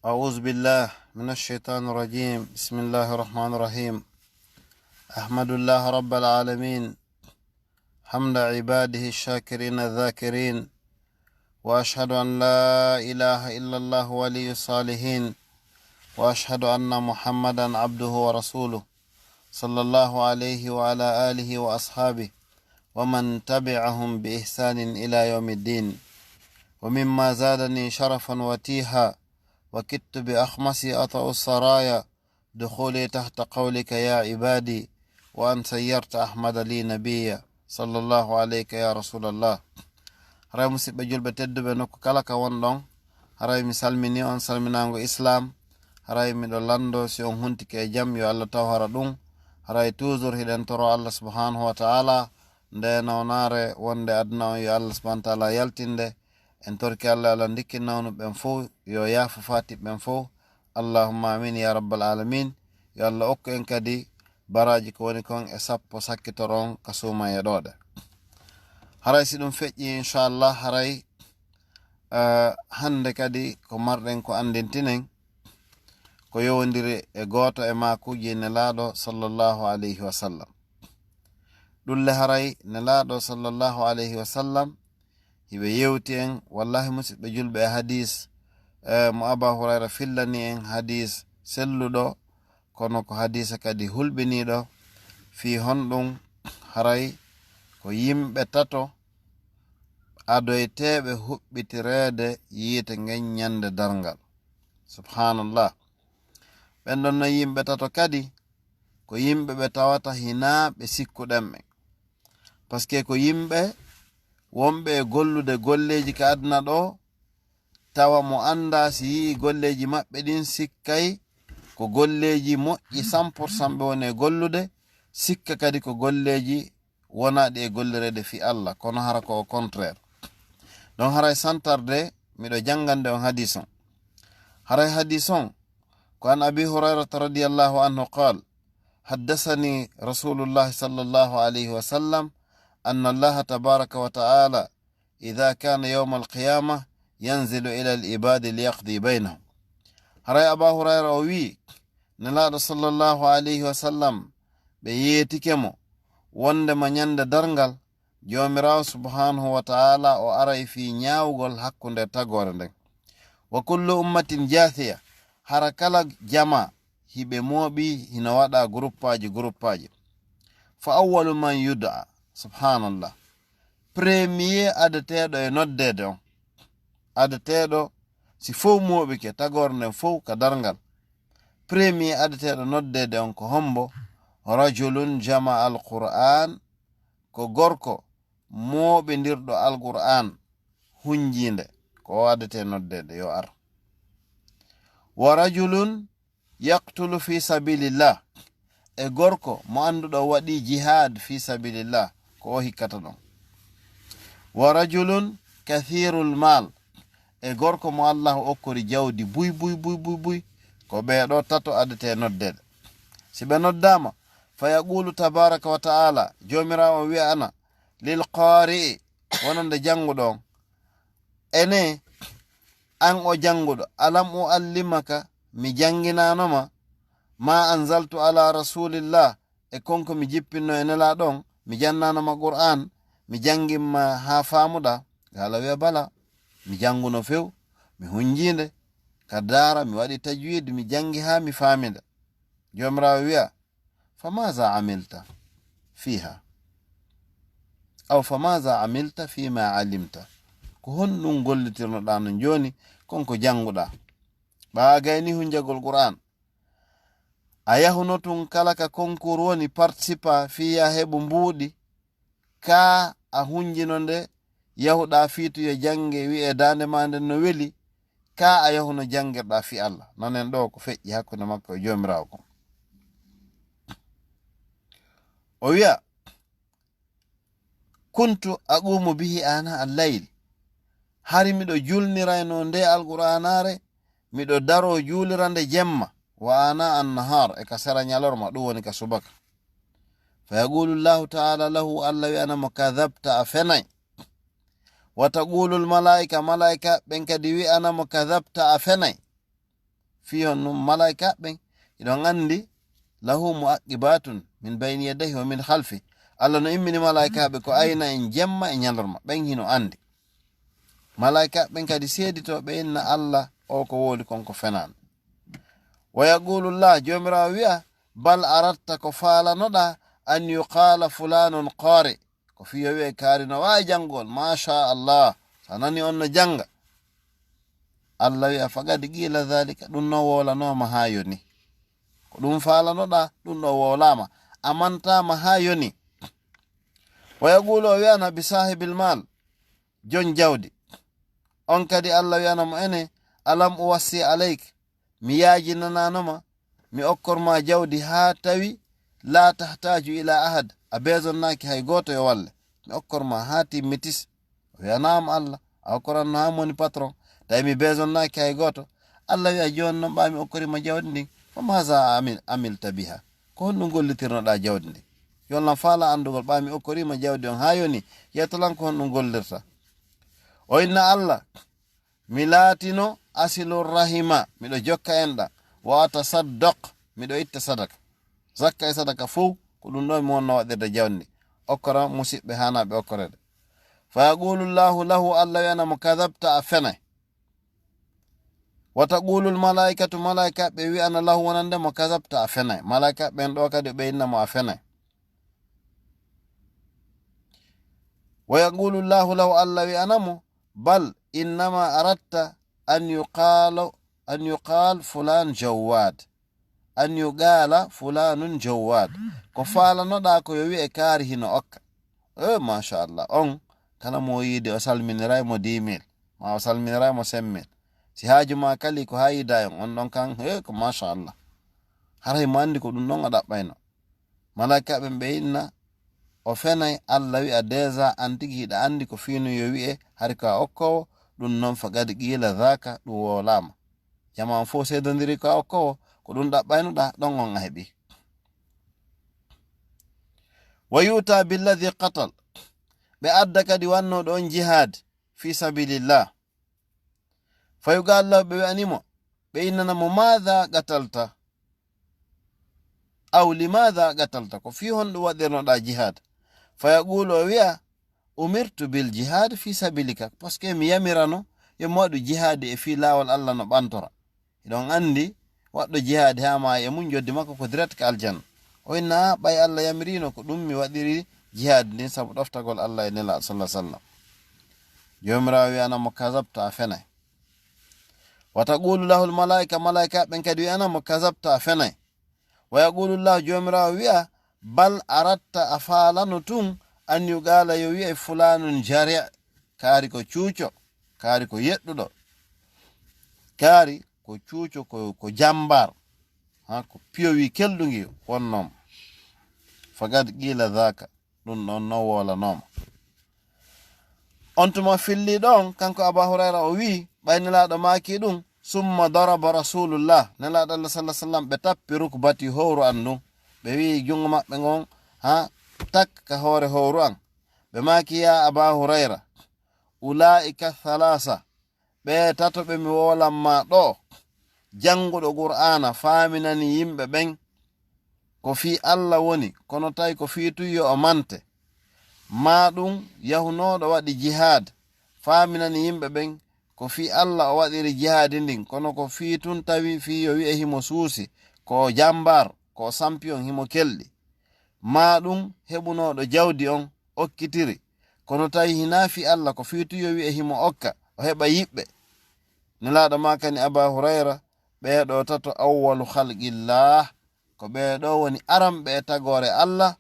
أعوذ بالله من الشيطان الرجيم. بسم الله الرحمن الرحيم. أحمد الله رب العالمين حمد عباده الشاكرين الذاكرين، وأشهد أن لا إله إلا الله ولي الصالحين، وأشهد أن محمدا عبده ورسوله صلى الله عليه وعلى آله وأصحابه ومن تبعهم بإحسان إلى يوم الدين. ومما زادني شرفا وتيها وكدت بأخمسي أطأ السرايا دخولي تحت قولك يا عبادي، وأن سيرت أحمد لي نبيا صلى الله عليك يا رسول الله. haray musidɓe julɓe tedduɓe nokku kala ka wonɗon, haray mi salmini on salminago islam. haray miɗo lando si on huntike e jaam yo Allah taw hara ɗum. haray toujours hiɗen toro Allah subhanahu wa ta'ala nde nawnare wonde aduna on yo Allah subhanahu wa ta'ala yaltinde. en torki Allah ala dikkinawnu ɓen fof yo yaafu fatiɓɓen fof. Allahumma amin ya rabbal alamin. yo Allah okku en kadi baraji ko woni kon e sappo sakkitoron ka suuma e ɗoɗe. haray si ɗum feƴƴi inchallah, haray hande kadi ko marɗen ko andintinen ko yowodiri e goto e makuji nelaɗo sallllahu alayhi wa sallam. ɗulle haray nelaɗo sallllahu alayhi wa sallam hiɓe yewti en wallahi musidɓe julɓe e hadis mo Aba Hurayra fillani en hadis selluɗo, kono ko hadisa kadi hulɓiniɗo fi honɗum. haray ko yimɓe tato adoyteɓe huɓɓitirede yiite ngen ñande darngal. subhanallah. ɓen ɗon no yimɓe tato kadi ko yimɓe ɓe tawata hinaɓe sikkuɗenɓe, par ce que ko yimɓe wonɓe e gollude golleji ka aduna ɗo, tawa mo anda si yii golleji maɓɓe ɗin sikkay ko golleji moƴƴi 100% ɓe woni e gollude, sikka kadi ko golleji wonaɗi e gollirede fi Allah, kono hara ko au contraire. ɗon haray santarde miɗo jangande on hadis on. haray hadis on ko an Abi Hurairata radiyallahu anhu qal haddasani rasulullahi sallallahu alayhi wa sallam أن الله تبارك وتعالى إذا كان يوم القيامة ينزل إلى العباد ليقضي بينهم. haray Aba Hurayra o wi nelaɗo sallllahu alayhi wa sallam ɓe yeetikemo wondema ñande darngal jomirawo subhanahu wa ta'ala o aray fi ñawgol hakkunde tagore nden. wa kullu ummatin jathiya, hara kala jama hiɓe mooɓi hina waɗa groupe aji. fa awwalu man yud'a, subhanallah, premier adeteɗo e noddede on, adeteɗo si fof moɓi ke tagore nden fof ka darngal, premier adeteɗo noddede on ko hombo? rajulun jama alquran, ko gorko moɓidirɗo alquran hunjinde, ko o adete noddede yo ar. wa rajulun yaqtulu fi sabilillah, e gorko mo anduɗo waɗi jihad fi sabilillah, ko o hikkata ɗon. wa rajulun kathirul mal, e gorko mo Allah okkori jawdi buy, ko ɓeɗo tato adete noddede. si ɓe noddama fa yaqulu tabaraka wa ta'ala, jomirawo wi'a ana lil qari'i, wonande janguɗo on, ene an o janguɗo, alam o allimaka, mi janginanoma, ma anzaltu ala rasulillah, e konko mi jippinno e nelaɗon, mi jannanoma qur'an, mi janginma ha famuɗa. Allah wiya bala, mi janguno few, mi hunjinde ka dara, mi waɗi tajwid, mi jangi ha mi famida. jomirawo wiya famaza amilta fiha, aw famaza amilta fima alimta, ko honɗum gollitirnoɗa non joni konko janguɗa. ɓagayni hunjagol qur'an, a yahuno tun kala ka concours woni participa fiya heɓu mbuuɗi, ka a hunjino nde yahuɗa fiituye jange wi'e dande ma nden no weli, ka a yahuno jangirɗa fi Allah. nanen ɗo ko feƴƴi hakkude makko e jomirawo kon. o wiya kuntu aqumu bihi ana allayl, hari miɗo julnirayno nde alqur'anare, miɗo daro julira nde jemma. wa ana annahar, e ka sera ñalorma, ɗum woni ka subaka. fa yaqulu llahu ta'ala lahu, Allah wi'anamo kadhabta, a fenay. wa taqulu lmalaika, malaika ɓen kadi wi'anamo kadhabta, a fenay. fiyon num malaika ɓen iɗon andi lahu muaqibatun min bayni yadayhi wa min khalfi. Allah no immini malaikaɓe ko ayna en jemma e ñalorma, ɓen hino andi. malaika ɓen kadi seeditoɓe inna Allah o ko woli konko fenan. wa yaqulu llah, jomirawo wi'a bal aratta ko falanoɗa an yuqala fulanun qari, ko fiyo wi'e kaari no wawi jangol masha Allah, sa nani on no janga. Allah wi'a fagadi qila dhalika, ɗum no wolanoma ha yoni. ko ɗum falanoɗa ɗum ɗo wolama, amantama ha yoni. wa yaqulu o wi'ana bi sahibil mal, jon jawdi on kadi Allah wi'anamo ene alam uwassi alayk, mi yajinananoma mi okkorma jawdi ha tawi la tahtaju ila ahad, a besonnaki hay goto yo walle, mi okkorma ha timmitis. o wi'anama Allah a okkoranno ha moni patron, tawi mi besonnaki hay goto. Allah wi'a joni noon ɓami okkorima jawdi ndin, famaza amilta biha, ko honɗum gollitirnoɗa jawdi ndi. yollam faala andugol ɓami okkorima jawdi on ha yoni, yetolan ko honɗum gollirta. o inna Allah mi laatino asilur rahima, miɗo jokka enɗa, wa atasaddaq, miɗo itta sadaka. zakka e sadaka fou ko ɗum ɗo mi wonno waɗirde jawdi, okkora musidɓe hanaɓe okkorede. fa yaqulu llahu lahu, Allah wi'anamo kadabta, a fenay. wa taqulu lmalaikatu, malaika ɓe wi'ana lahu wonandemo kadabta, a fenay. malaika ɓen ɗo kadi ɓe innamo a fenay. wa yaqulu llahu lahu, Allah wi'anamo bal innama aratta an yuqal fulan jawad, an yuqala fulanun jawad, ko falanoɗa ko yo wi'e kaari hino okka. machallah, on kala mo yiide o salminiray mo 10 000 ma o salminiray mo 5 000. si haaju ma kali ko hayida on ɗon kan ko machallah, haray mo andi ko ɗum ɗon o ɗaɓɓayno. malaika ɓen ɓe inna o fenay. Allah wi'a deja an tigi hiɗa andi ko fino yo wi'e hari ko a okkowo, ɗum noon fagadi qila dhaka, ɗum wolama. jaman fo sedodiri ko a okkowo, ko ɗum ɗaɓɓaynoɗa ɗon on a heɓi. wa yuta billadhi qatal, ɓe adda kadi wannoɗo on jihad fi sabilillah. fa yuqal lahu, ɓe wi'animo, ɓe innanamo madha qatalta aw limadha qatalta, ko fi honɗum waɗirnoɗa jihad. fa yaqulu, o wi'a umirtu bil jihad fi sabilika, paske mi yamirano yomi waɗu jihadi e fi lawol Allah no ɓantora. iɗon andi waɗɗo jihadi ha ma e mum joddi makko ko direct ka aljanna. o inna ɓay Allah yamirino ko ɗum mi waɗiri jihadi ndin sabu ɗoftagol Allah e nela sallah sallam. jomirawo wi'anamo kazabta, a fenay. wa taqulu lahu lmalaika, malaika ɓen kadi wi'anamo kazabta, a fenay. wa yaqulu llahu, jomirawo wi'a bal aratta, a falano tun an yuqala yo wi'e fulanun jari, kaari ko cuuco, kaari ko yeɗɗuɗo, kaari ko cuuco, ko jambar, ko piyowi kelɗugi wonnomo. fagad qila dhaka, ɗum ɗon no wolanoma. on tuma filli ɗon kanko Aba Hurayra o wi ɓay nelaɗo maki ɗum, summa daraba rasulullah, nelaɗo Allah sallah sallam ɓe tappi rukbati, howru an ɗum. ɓe wi jungo maɓɓe gon tak ka hoore howru an. ɓe maki ya Aba Hurayra, ulaika thalasa, ɓe tato ɓe mi wolanma ɗo, janguɗo qur'ana faminani yimɓe ɓen ko fi Allah woni, kono tawi ko fi tuyo o mante. ma ɗum yahunoɗo waɗi jihad faminani yimɓe ɓen ko fi Allah o waɗiri jihadi ndin, kono ko fi tun tawi fi yo wi'e himo suusi, ko jambar, ko sampion himo kelɗi. ma ɗum heɓunoɗo jawdi on okkitiri, kono tawi hina fi Allah ko fi tu yo wi'e himo okka o heɓa yiɓɓe. nelaɗo makani Aba Hurayra, ɓeɗo tato awwalu khalqillah, ko ɓeɗo woni aramɓe tagore Allah,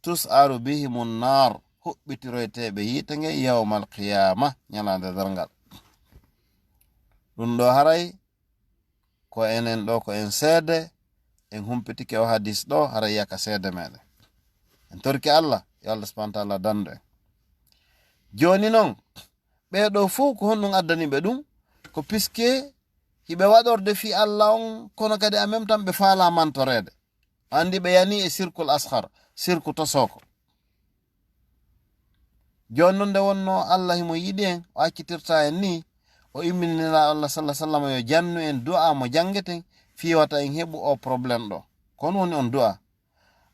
tus'aru bihimun nar, huɓɓitiroyteɓe yitege yawmal qiyama, ñalande dargal. ɗum ɗo haray ko enen ɗo ko en seede, en humpitike o hadis ɗo haray yaka seede meɗen. en torki Allah, yo Allah subhanahu wa ta'ala dando en. joni noon ɓeɗo fuu ko honɗum addani ɓe ɗum, ko piske hiɓe waɗorde fi Allah on, kono kadi en même temps ɓe faala mantorede. andi ɓe yani e sirkul ashar, sirku tosoko. joni noon nde wonno Allah himo yiɗi en o accitirta en ni, o imminila Allah sallallahu alaihi wasallam yo jannu en du'a mo jangeten fiwata en hebu o problem ɗo kon woni on du'a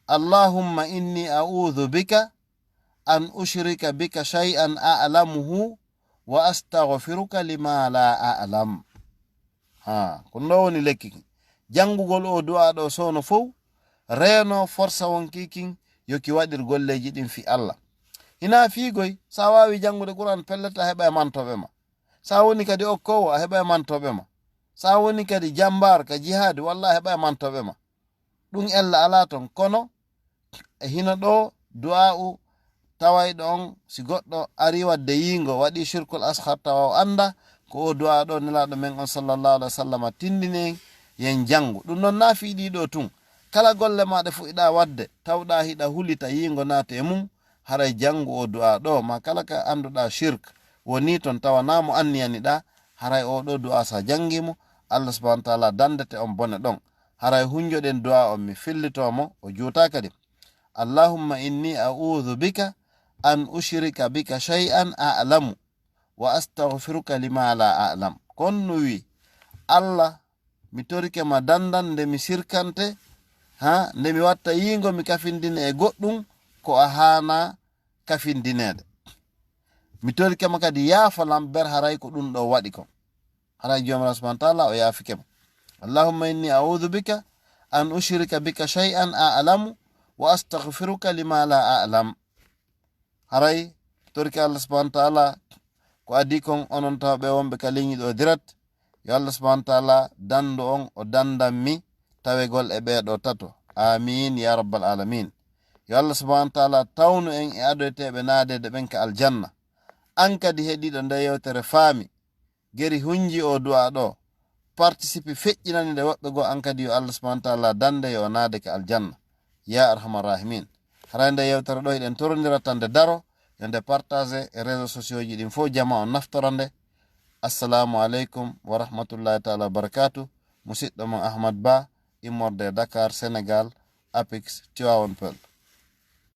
allahumma inni a'udhu bika an ushrika bika shay'an a'lamuhu wa astaghfiruka lima la a'lam. Kon ɗo woni lekki jangugol o du'a ɗo sono fow reno forsa wonkikin yoki waɗir golleji ɗin fi Allah ina fiigoy sa wawi jangude Qur'an pelleta heɓa e mantoɓe ma sa woni kadi okkowo a heɓa e mantoɓe ma sa woni kadi jambar ka jihadi walla heɓa e mantoɓe ma ɗum ella ala ton kono e hina ɗo du'a'u tawayɗo on si goɗɗo ari wadde yingo waɗi shirkul ashar tawa o anda ko o du'a ɗo nelaɗo men on sallallahu alaihi wasallam tindini yen jangu ɗum non na fiiɗiɗo tun kala golle maɗe fuɗɗa wadde tawɗa hiɗa hulita yingo naate e mum haray jangu o du'a ɗo ma kala ka anduɗa shirk woni ton tawa namo anniyaniɗa haray o ɗo du'a sa jangimo Allah subhanahu wa ta'ala dandete on bone ɗon haray hunjoɗen du'a on mi fillitomo o juuta kadi allahumma inni a'udhu bika an ushrika bika shay'an a'lamu wa astaghfiruka lima la a'lam kon no wi Allah mi torike ma dandan nde mi sirkante nde mi watta yingo mi kafindine e goɗɗum ko a hana kafindinede mi torike ma kadi yaafalam ber haray ko ɗum ɗo waɗi kon haray jomiraɗo subhanahu wa ta'ala o yaafike ma allahumma inni a'udhu bika an ushrika bika shay'an a'lamu wa astaghfiruka lima la a'lam haray torike Allah subhanahu wa ta'ala ko adi kon onon tawɓe wonɓe ka leñi ɗo dirat yo Allah subhanahu wa ta'ala dandu on o dandanmi tawegol e ɓeɗo tato amin ya rabbal alamin yo Allah subhanahu wa ta'ala tawnu en e adoyteɓe naadede ɓen ka aljanna an kadi heɗiɗo nde yewtere faami geri hunji o du'a ɗo participe feƴƴinani nde woɓɓe goo an kadi yo Allah subhanahu wa ta'ala dande yo naade ka aljanna ya arhamar rahimin haray nde yewtere ɗo eɗen torodira tan nde daro yo nde partage e réseaux sociaux ji ɗin fof jama on naftora nde assalamu aleykum wa rahmatullahi taala wa barakatuh musidɗo mon Ahmad Ba immorde Dakar Sénégal Apix Tivaouane Peulh